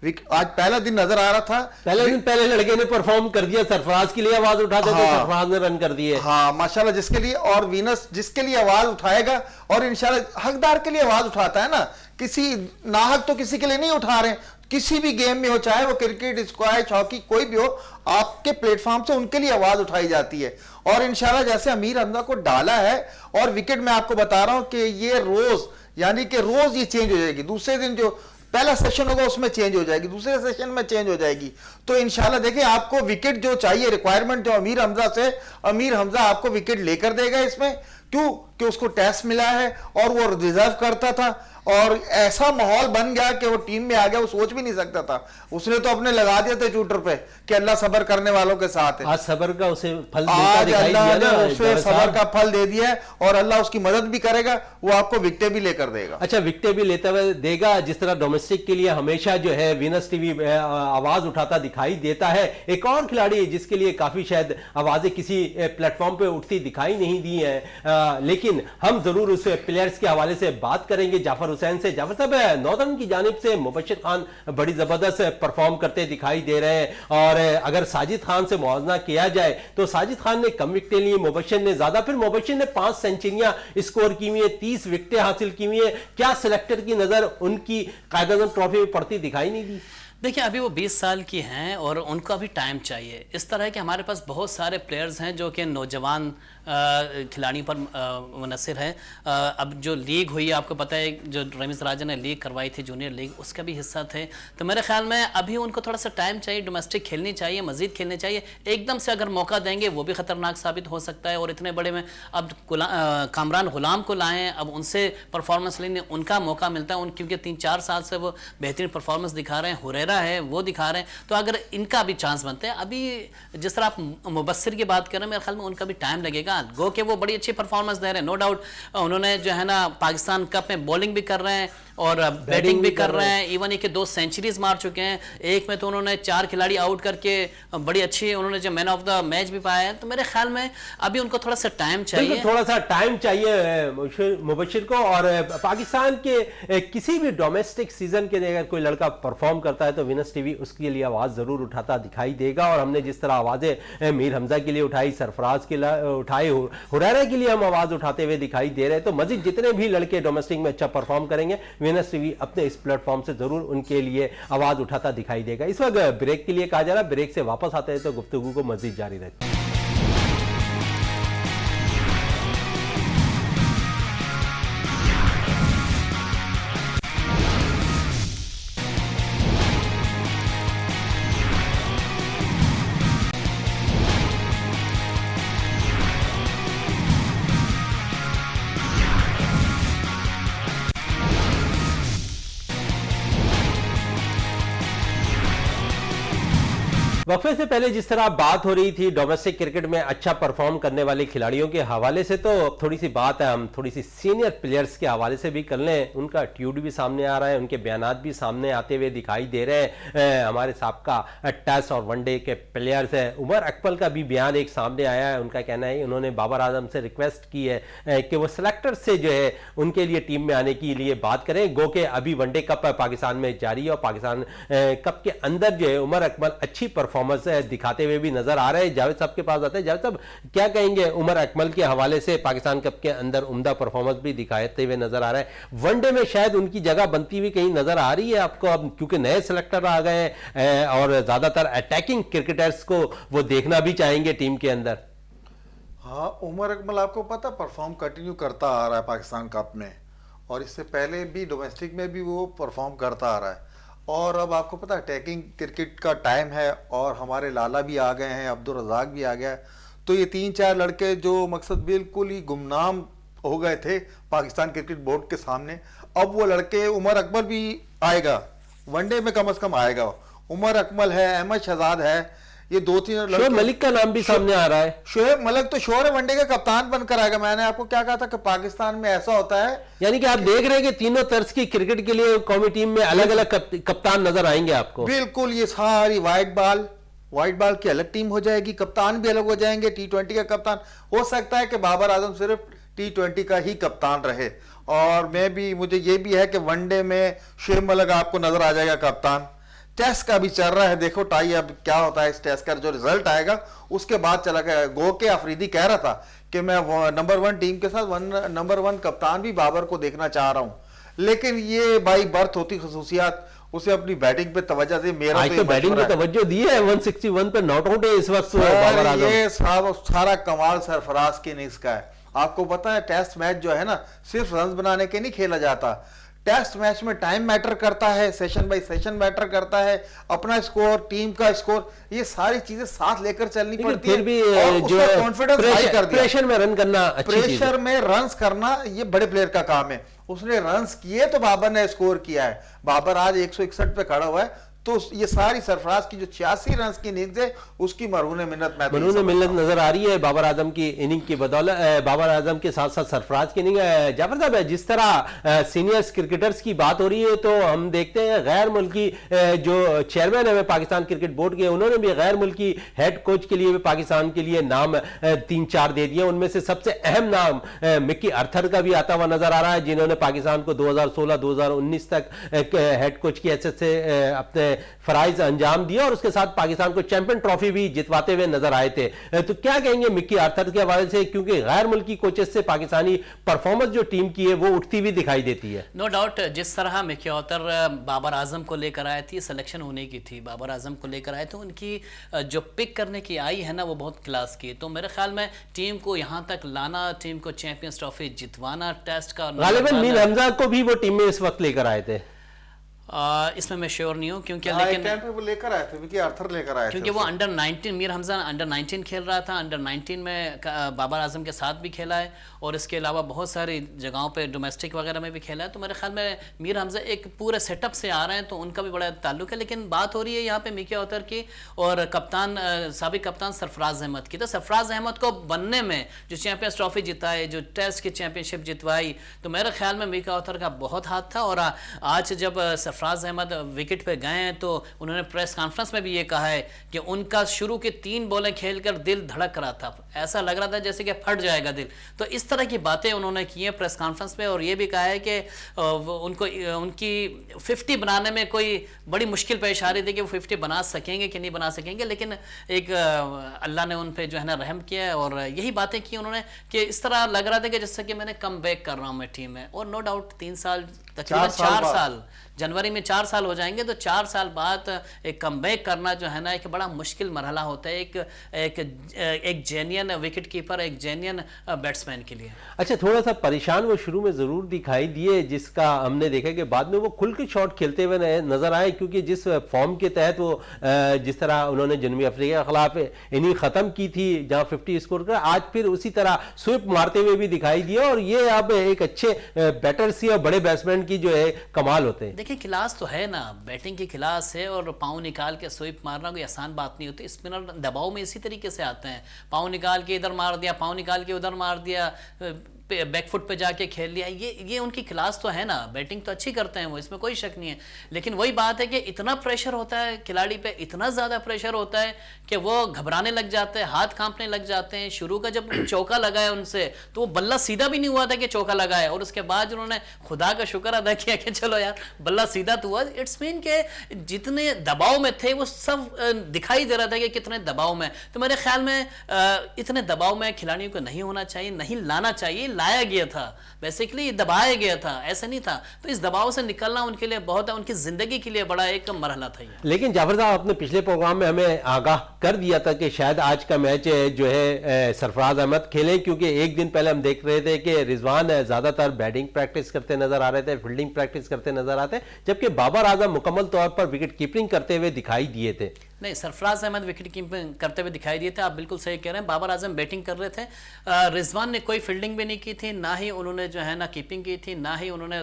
आज पहला दिन नजर आ रहा था, पहले लड़के ने परफॉर्म कर दिया, सरफराज के लिए आवाज उठाते थे, सरफराज ने रन कर दिए। हाँ माशाल्लाह, जिसके लिए, और वीनस जिसके लिए आवाज उठाएगा और इंशाल्लाह हकदार के लिए आवाज उठाता है ना, किसी नाहक तो किसी के लिए नहीं उठा रहे। किसी भी गेम में हो, चाहे वो क्रिकेट, स्क्वैश, हॉकी, कोई भी हो, आपके प्लेटफॉर्म से उनके लिए आवाज उठाई जाती है। और इंशाल्लाह जैसे अमीर हमजा को डाला है और विकेट, मैं आपको बता रहा हूं कि ये रोज, यानी कि रोज ये चेंज हो जाएगी। दूसरे दिन जो पहला सेशन होगा उसमें चेंज हो जाएगी, दूसरे सेशन में चेंज हो जाएगी। तो इंशाल्लाह देखिए, आपको विकेट जो चाहिए, रिक्वायरमेंट जो अमीर हमजा से, अमीर हमजा आपको विकेट लेकर देगा इसमें। क्यों? कि उसको टेस्ट मिला है और वो रिजर्व करता था और ऐसा माहौल बन गया कि वो टीम में आ गया, वो सोच भी नहीं सकता था। उसने तो अपने लगा दिया था ट्विटर पे कि अल्लाह सब्र करने वालों के साथ है। आज सब्र का उसे फल आज अल्लाह ने उसे सब्र का फल दे दिया है और अल्लाह उसकी मदद भी करेगा, वो आपको विकेट भी लेकर देगा। अच्छा, विकेट भी लेते हुए देगा। जिस तरह डोमेस्टिक के लिए हमेशा जो है वीनस टीवी आवाज उठाता दिखाई देता है, एक और खिलाड़ी जिसके लिए काफी शायद आवाजें किसी प्लेटफॉर्म पे उठती दिखाई नहीं दी है, लेकिन हम जरूर उस प्लेयर्स के हवाले से बात करेंगे जाफर हुसैन से। जाफर साहब, नॉर्दर्न की जानिब से मुबशिर खान बड़ी जबरदस्त परफॉर्म करते दिखाई दे रहे हैं, और अगर साजिद खान से मुआवजा किया जाए तो साजिद खान ने कम विकेटें ली, मुबशिर ने ज्यादा। फिर मुबशिर ने 5 सेंचुरियां स्कोर की हुई है, 30 विकेटें हासिल की हुई है। क्या सिलेक्टर की नजर उनकी कायद-ए-आज़म ट्रॉफी में पड़ती दिखाई नहीं दी? देखिए, अभी वो 20 साल की हैं और उनको अभी टाइम चाहिए। इस तरह के हमारे पास बहुत सारे प्लेयर्स हैं जो कि नौजवान खिलाड़ियों पर मुनसर है। अब जो लीग हुई, आपको पता है जो रमीज़ राजा ने लीग करवाई थी, जूनियर लीग, उसका भी हिस्सा थे। तो मेरे ख्याल में अभी उनको थोड़ा सा टाइम चाहिए, डोमेस्टिक खेलनी चाहिए, मजीद खेलने चाहिए। एकदम से अगर मौका देंगे वो भी ख़तरनाक साबित हो सकता है। और इतने बड़े में अब कामरान गुलाम को लाएँ, अब उनसे परफॉर्मेंस लेने उनका मौका मिलता है, क्योंकि 3-4 साल से वो बेहतरीन परफॉर्मेंस दिखा रहे हैं, हुरैरा है वो दिखा रहे हैं। तो अगर इनका भी चांस बनते हैं, अभी जिस तरह आप मुबस्सिर की बात कर रहे हैं, मेरे ख्याल में उनका भी टाइम लगेगा। गो के वो बड़ी अच्छी परफॉर्मेंस दे रहे हैं, नो डाउट। उन्होंने जो है ना पाकिस्तान कप में बॉलिंग भी कर रहे हैं और बैटिंग भी कर रहे हैं। इवन एक 2 सेंचुरीज मार चुके हैं, एक में तो उन्होंने 4 खिलाड़ी आउट करके बड़ी अच्छी उन्होंने जो मैन ऑफ द मैच भी पाया है। तो मेरे ख्याल में अभी उनको थोड़ा सा टाइम चाहिए, थोड़ा सा टाइम चाहिए मुबशिर को। और पाकिस्तान के किसी भी डोमेस्टिक सीजन के अगर कोई लड़का परफॉर्म करता है तो वीनस टीवी उसके लिए आवाज जरूर उठाता दिखाई देगा। और हमने जिस तरह आवाजें मीर हमजा के लिए उठाई, सरफराज के लिए उठाई, हुरैरा के लिए हम आवाज उठाते हुए दिखाई दे रहे हैं। तो मजीद जितने भी लड़के डोमेस्टिक में अच्छा परफॉर्म करेंगे, वीनस टीवी अपने इस प्लेटफॉर्म से जरूर उनके लिए आवाज उठाता दिखाई देगा। इस वक्त ब्रेक के लिए कहा जा रहा है, ब्रेक से वापस आते हैं तो गुफ्तगू को मजीद जारी रहती है। वक्फे से पहले जिस तरह बात हो रही थी डोमेस्टिक क्रिकेट में अच्छा परफॉर्म करने वाले खिलाड़ियों के हवाले से, तो थोड़ी सी बात है हम थोड़ी सी सीनियर प्लेयर्स के हवाले से भी कर लें। उनका ट्यूट भी सामने आ रहा है, उनके बयानात भी सामने आते हुए दिखाई दे रहे हैं। हमारे साबका टेस्ट और वनडे के प्लेयर्स हैं, उमर अकमल का भी बयान एक सामने आया है। उनका कहना है उन्होंने बाबर आजम से रिक्वेस्ट की है कि वो सेलेक्टर से जो है उनके लिए टीम में आने के लिए बात करें। गो के अभी वनडे कप पाकिस्तान में जारी है और पाकिस्तान कप के अंदर जो है उमर अकमल अच्छी परफॉर्मेंस दिखाते हुए भी नजर आ रहे हैं। जावेद साहब के पास आते हैं। जावेद साहब, क्या कहेंगे उमर अकमल के हवाले से? पाकिस्तान कप के अंदर उम्दा परफॉर्मेंस भी दिखाते हुए नजर आ रहा है। वनडे में शायद उनकी जगह बनती हुई कहीं नजर आ रही है आपको, अब क्योंकि नए सेलेक्टर आ गए हैं और ज्यादातर अटैकिंग क्रिकेटर्स को वो देखना भी चाहेंगे टीम के अंदर। हाँ, उमर अकमल आपको पता परफॉर्म कंटिन्यू करता आ रहा है पाकिस्तान कप में, और इससे पहले भी डोमेस्टिक में भी वो परफॉर्म करता आ रहा है। और अब आपको पता है अटैकिंग क्रिकेट का टाइम है और हमारे लाला भी आ गए हैं, अब्दुल रज़ाक भी आ गया है। तो ये 3-4 लड़के जो मकसद बिल्कुल ही गुमनाम हो गए थे पाकिस्तान क्रिकेट बोर्ड के सामने, अब वो लड़के, उमर अकमल भी आएगा वनडे में, कम से कम आएगा। उमर अकमल है, अहमद शहजाद है, ये 2-3 शोएब मलिक का नाम भी सामने आ रहा है। शोएब मलिक तो शोर वनडे का कप्तान बनकर आएगा। मैंने आपको क्या कहा था कि पाकिस्तान में ऐसा होता है, यानी कि आप देख रहे हैं कि तीनों तर्ज की क्रिकेट के लिए कौमी टीम में अलग अलग कप्तान नजर आएंगे आपको। बिल्कुल, ये सारी व्हाइट बॉल की अलग टीम हो जाएगी, कप्तान भी अलग हो जाएंगे। T20 का कप्तान हो सकता है कि बाबर आजम सिर्फ T20 का ही कप्तान रहे, और मुझे ये भी है कि वनडे में शोएब मलिक आपको नजर आ जाएगा कप्तान। टेस्ट का भी चल रहा है, देखो टाई अब क्या होता है। इस टेस्ट का जो रिजल्ट आएगा उसके बाद चला गया। गो के अफरीदी कह रहा था कि मैं नंबर 1 टीम के साथ नंबर 1 कप्तान भी बाबर को देखना चाह रहा हूं, लेकिन ये बाई बर्थ होती खसूसियात, उसे अपनी बैटिंग पे तवज्जो दी। मेरा आज तो बैटिंग पे तवज्जो दी है, 161 पे नॉट आउट है इस वक्त बाबर आजम। ये सारा कमाल सरफराज के इनिंग्स का है। आपको पता है टेस्ट मैच जो है ना, सिर्फ रन बनाने के नहीं खेला जाता। टेस्ट मैच में टाइम मैटर करता है, सेशन बाय सेशन मैटर करता है, अपना स्कोर, टीम का स्कोर, ये सारी चीजें साथ लेकर चलनी पड़ती है। फिर भी जो कॉन्फिडेंस हाई कर दिया, प्रेशर में रन करना, प्रेशर में रन्स करना ये बड़े प्लेयर का काम है। उसने रन्स किए तो बाबर ने स्कोर किया है। बाबर आज 161 पे खड़ा हुआ है, तो ये सारी सरफराज की जो 86 रन की इनिंग्स है उसकी मरहून मिन्नत नजर आ रही है बाबर आजम की इनिंग की बदौलत। बाबर आजम के साथ साथ सरफराज की इनिंग। जाफर साहब, जिस तरह सीनियर्स क्रिकेटर्स की बात हो रही है, तो हम देखते हैं गैर मुल्की जो चेयरमैन है पाकिस्तान क्रिकेट बोर्ड के, उन्होंने भी गैर मुल्की हेड कोच के लिए भी पाकिस्तान के लिए नाम 3-4 दे दिए। उनमें से सबसे अहम नाम मिक्की आर्थर का भी आता हुआ नजर आ रहा है, जिन्होंने पाकिस्तान को 2016-2019 तक हेड कोच की हैसियत से अपने फराइज अंजाम दिया और उसके साथ पाकिस्तान को चैंपियन ट्रॉफी भी जितवाते हुए नजर आए थे। तो क्या कहेंगे मिक्की आर्थर के हवाले से, क्योंकि गैर मुल्की कोचेस से पाकिस्तानी परफॉर्मेंस जो टीम की है वो उठती हुई दिखाई देती है। नो डाउट, जिस तरह मिक्की आर्थर बाबर आजम को लेकर आए थे, सिलेक्शन होने की थी, बाबर आजम को लेकर आए, तो उनकी जो पिक करने की आई है ना, वो बहुत क्लास की। तो मेरे ख्याल में टीम को यहां तक लाना, टीम को चैंपियंस ट्रॉफी जितवाना, टेस्ट का गालिबन मीर हमजा को भी वो टीम में इस वक्त लेकर आए थे। इसमें मैं श्योर नहीं हूँ, क्योंकि लेकिन वो लेकर आए थे, मिक्की आर्थर लेकर आए थे, क्योंकि वो अंडर 19, मीर हमजा अंडर 19 खेल रहा था। अंडर 19 में बाबर आजम के साथ भी खेला है, और इसके अलावा बहुत सारी जगहों पे डोमेस्टिक वगैरह में भी खेला है। तो मेरे ख्याल में मीर हमजा एक पूरे सेटअप से आ रहे हैं, तो उनका भी बड़ा ताल्लुक है। लेकिन बात हो रही है यहाँ पे मिक्की आर्थर की और कप्तान, साबिक कप्तान सरफराज अहमद की। तो सरफराज अहमद को बनने में, जो चैंपियंस ट्रॉफी जिताए, जो टेस्ट की चैंपियनशिप जितवाई, तो मेरे ख्याल में मिक्की आर्थर का बहुत हाथ था। और आज जब सरफराज अहमद विकेट पे गए हैं, तो उन्होंने प्रेस कॉन्फ्रेंस में भी ये कहा है कि उनका शुरू के 3 बॉलें खेलकर दिल धड़क रहा था, ऐसा लग रहा था जैसे कि फट जाएगा दिल। तो इस तरह की बातें उन्होंने की हैं प्रेस कॉन्फ्रेंस में, और ये भी कहा है कि उनको उनकी 50 बनाने में कोई बड़ी मुश्किल पेश आ रही थी कि वो 50 बना सकेंगे कि नहीं बना सकेंगे, लेकिन एक अल्लाह ने उन पे जो है ना रहम किया है, और यही बातें की उन्होंने कि इस तरह लग रहा था कि जैसे कि मैंने कम बैक कर रहा हूँ मैं टीम में। और नो डाउट 3 साल, तकरीबन 4 साल, जनवरी में 4 साल हो जाएंगे, तो 4 साल बाद एक कमबैक करना जो है ना एक बड़ा मुश्किल मरहला होता है एक जेन्युइन विकेट कीपर, एक जेन्युइन बैट्समैन के लिए। अच्छा, थोड़ा सा परेशान वो शुरू में जरूर दिखाई दिए, जिसका हमने देखा कि बाद में वो खुल के शॉट खेलते हुए नजर आए, क्योंकि जिस फॉर्म के तहत वो जिस तरह उन्होंने जनूबी अफ्रीका के खिलाफ इनिंग खत्म की थी जहां 50 स्कोर कर, आज फिर उसी तरह स्विप मारते हुए भी दिखाई दिया। और ये अब एक अच्छे बैटर सी और बड़े बैट्समैन की जो है कमाल होते हैं। देखिए क्लास तो है ना, बैटिंग की क्लास है, और पाँव निकाल के स्वीप मारना कोई आसान बात नहीं होती। स्पिनर दबाव में इसी तरीके से आते हैं, पाँव निकाल के इधर मार दिया, पाँव निकाल के उधर मार दिया, बैकफुट पे जाके खेल लिया, ये उनकी क्लास तो है ना। बैटिंग तो अच्छी करते हैं वो, इसमें कोई शक नहीं है। लेकिन वही बात है कि इतना प्रेशर होता है खिलाड़ी पे, इतना ज़्यादा प्रेशर होता है कि वो घबराने लग जाते हैं, हाथ कांपने लग जाते हैं। शुरू का जब चौका लगाया उनसे तो वो बल्ला सीधा भी नहीं हुआ था कि चौका लगाया, और उसके बाद उन्होंने खुदा का शुक्र अदा किया कि चलो यार बल्ला सीधा तो हुआ। इट्स मीन के जितने दबाव में थे वो सब दिखाई दे रहा था कि कितने दबाव में। तो मेरे ख्याल में इतने दबाव में खिलाड़ियों को नहीं होना चाहिए, नहीं लाना चाहिए। लाया गया था, बेसिकली दबाया गया था, ऐसा नहीं था। तो इस दबाव से निकलना उनके लिए बहुत, उनकी जिंदगी के लिए बड़ा एक मरहला था ये। लेकिन जाफर साहब, आपने पिछले प्रोग्राम में हमें आगाह कर दिया था कि शायद आज का मैच जो है सरफराज अहमद खेलें, क्योंकि एक दिन पहले हम देख रहे थे कि रिजवान ज्यादातर बैटिंग प्रैक्टिस करते नजर आ रहे थे, फील्डिंग प्रैक्टिस करते नजर आते, जबकि बाबर आजम मुकम्मल तौर पर विकेट कीपिंग करते हुए दिखाई दिए थे। नहीं, सरफराज अहमद विकेट कीपिंग करते हुए दिखाई दिए थे, आप बिल्कुल सही कह रहे हैं। बाबर आजम बैटिंग कर रहे थे, रिजवान ने कोई फील्डिंग भी नहीं की थी, ना ही उन्होंने जो है ना कीपिंग की थी, ना ही उन्होंने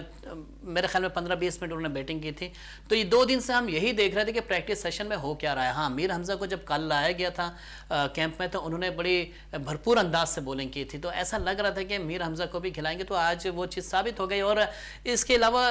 मेरे ख्याल में 15-20 मिनट उन्होंने बैटिंग की थी। तो ये 2 दिन से हम यही देख रहे थे कि प्रैक्टिस सेशन में हो क्या रहा है। हाँ, मीर हमजा को जब कल लाया गया था कैंप में, तो उन्होंने बड़ी भरपूर अंदाज से बॉलिंग की थी, तो ऐसा लग रहा था कि मीर हमजा को भी खिलाएंगे। तो आज वो चीज़ साबित हो गई। और इसके अलावा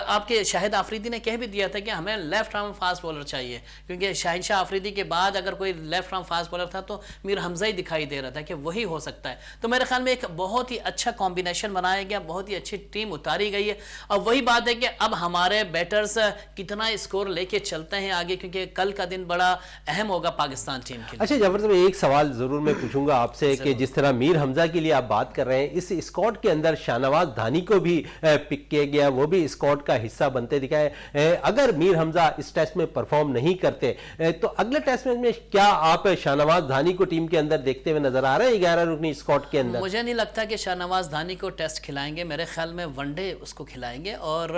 आपके शाहिद आफरीदी ने कह भी दिया था कि हमें लेफ्ट आर्म फास्ट बॉलर चाहिए, क्योंकि शाहिनशाह आफरीदी के बाद अगर कोई लेफ्ट आर्म फास्ट बॉलर था तो मीर हमजा ही दिखाई दे रहा था कि वही हो सकता है। तो मेरे ख्याल में एक बहुत ही अच्छा कॉम्बिनेशन बनाया गया, बहुत ही अच्छी टीम उतारी गई है। अब वही बात है कि अब हमारे बैटर्स कितना स्कोर लेके चलते हैं आगे, क्योंकि कल का दिन बड़ा अहम होगा पाकिस्तान टीम के लिए। अच्छा जाफर साहब, एक सवाल जरूर मैं पूछूंगा आपसे कि जिस तरह मीर हमजा के लिए आप बात कर रहे हैं, इस स्क्वाड के अंदर शाहनवाज धानी को भी पिक किया गया, वो भी स्क्वाड का हिस्सा बनते दिखाए। अगर मीर हमजा इस टेस्ट में परफॉर्म नहीं करते तो अगले टेस्ट मैच में क्या आप शाहनवाज धानी को टीम के अंदर देखते हुए नजर आ रहे हैं 11 रुकनी स्क्वाड के अंदर? मुझे नहीं लगता कि शाहनवाज धानी को टेस्ट खिलाएंगे, मेरे ख्याल में वनडे उसको खिलाएंगे। और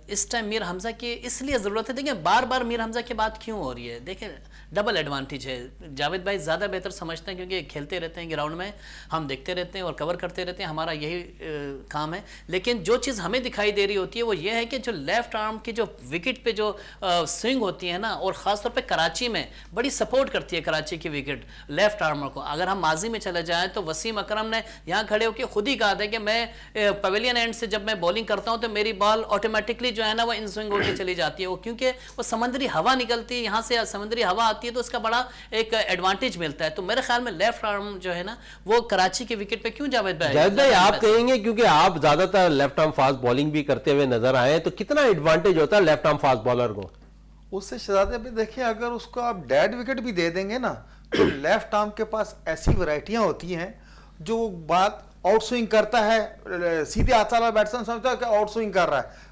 इस टाइम मीर हमजा की इसलिए ज़रूरत है, देखिए बार बार मीर हमजा की बात क्यों हो रही है, देखिए डबल एडवांटेज है। जावेद भाई ज़्यादा बेहतर समझते हैं, क्योंकि खेलते रहते हैं ग्राउंड में, हम देखते रहते हैं और कवर करते रहते हैं, हमारा यही काम है। लेकिन जो चीज़ हमें दिखाई दे रही होती है वो ये है कि जो लेफ्ट आर्म की जो विकेट पे जो स्विंग होती है ना, और ख़ासतौर पे कराची में बड़ी सपोर्ट करती है कराची की विकेट लेफ्ट आर्मर को। अगर हम माजी में चले जाएँ तो वसीम अकरम ने यहाँ खड़े होकर खुद ही कहा था कि मैं पवेलियन एंड से जब मैं बॉलिंग करता हूँ तो मेरी बॉल ऑटोमेटिकली जो है ना वो इन स्विंग होकर चली जाती है, वो क्योंकि वो समुद्री हवा निकलती है, यहाँ से समुद्री हवा आती है, तो उसका बड़ा एक एडवांटेज मिलता है। तो मेरे ख्याल में लेफ्ट आर्म जो है ना वो कराची की विकेट पे क्यों जावेद भाई आप कहेंगे, क्योंकि आप ज्यादातर लेफ्ट आर्म फास्ट बॉलिंग भी करते हुए नजर आए, तो कितना एडवांटेज होता है लेफ्ट आर्म फास्ट बॉलर को? उससे शहजादे भी देखिए, अगर उसको आप डेड विकेट भी दे देंगे ना, तो लेफ्ट आर्म के पास ऐसी वैरायटियां होती हैं जो बात आउट स्विंग करता है, सीधे हाथ वाला बैट्समैन समझता है कि आउट स्विंग कर रहा है,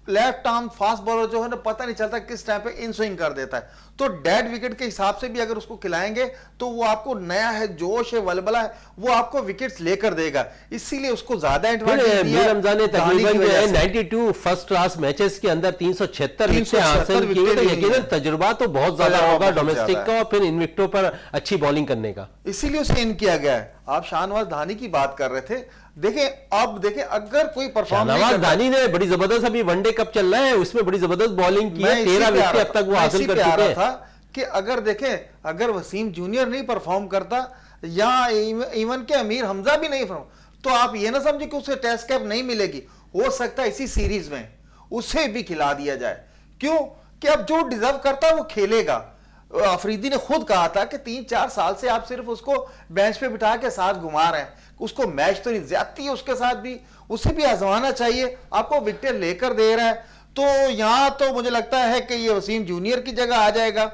लेफ्ट आर्म फास्ट बॉलर जो है ना पता नहीं चलता किस टाइम पे इन स्विंग कर देता है। तो डेड विकेट के हिसाब से भी अगर उसको खिलाएंगे तो वो आपको नया है, जोश है, वलबला है, वो आपको विकेट्स लेकर देगा, इसीलिए उसको ज्यादा एडवांटेज दिया। मीर हमजा ने तकरीबन 92 फर्स्ट क्लास मैचेस के अंदर 376 विकेट हासिल किए, तो यकीनन तजुर्बा तो बहुत ज्यादा होगा डोमेस्टिक का और फिर इन विकेटों पर अच्छी बॉलिंग करने का, इसीलिए उसे इन किया गया है। आप शाहनवाज धानी की बात कर रहे थे, देखें अब देखें अगर कोई परफॉर्म नहीं करता, धानी ने बड़ी जबरदस्त, अभी वनडे कप चल रहा है उसमें बड़ी जबरदस्त बॉलिंग की है, 13 विकेट अब तक वो हासिल कर चुके हैं। था कि अगर देखें अगर वसीम जूनियर नहीं परफॉर्म करता या इवन के अमीर हमजा भी नहीं परफॉर्म, तो आप ये ना समझे कि उसे टेस्ट कैप नहीं मिलेगी, हो सकता है इसी सीरीज में उसे भी खिला दिया जाए। क्यों कि अब जो डिजर्व करता है वो खेलेगा। अफरीदी ने खुद कहा था कि 3-4 साल से आप सिर्फ उसको बेंच पे बिठा के साथ घुमा रहे हैं, उसको मैच तो नहीं, ज्यादती है उसके साथ भी, उसे भी आजमाना चाहिए। आपको विकेट लेकर दे रहा है, तो यहां तो मुझे लगता है कि ये वसीम जूनियर की जगह आ जाएगा।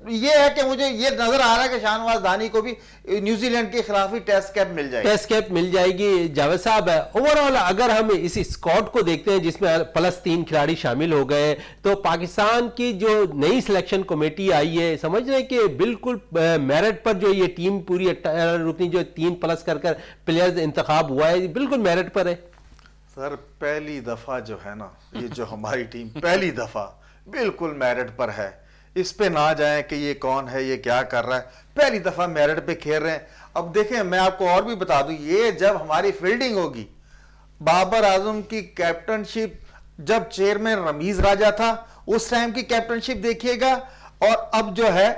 ये है कि मुझे ये नजर आ रहा है कि शाहनवाज धानी को भी न्यूजीलैंड के खिलाफ ही टेस्ट कैप मिल जाएगी, टेस्ट कैप मिल जाएगी। जावेद साहब, ओवरऑल अगर हम इस स्क्वाड को देखते हैं जिसमें प्लस 3 खिलाड़ी शामिल हो गए, तो पाकिस्तान की जो नई सिलेक्शन कमेटी आई है, समझ रहे हैं कि बिल्कुल मेरिट पर जो ये टीम पूरी रुकनी जो 3 प्लस कर प्लेयर्स इंतखाब हुआ है, बिल्कुल मेरिट पर है। सर पहली दफा जो है ना, ये जो हमारी टीम पहली दफा बिल्कुल मेरिट पर है, इस पे ना जाए कि ये कौन है, ये क्या कर रहा है, पहली दफा मेरिट पे खेल रहे हैं। अब देखें, मैं आपको और भी बता दूं, ये जब हमारी फील्डिंग होगी, बाबर आजम की कैप्टनशिप जब चेयरमैन रमीज राजा था उस टाइम की कैप्टनशिप देखिएगा, और अब जो है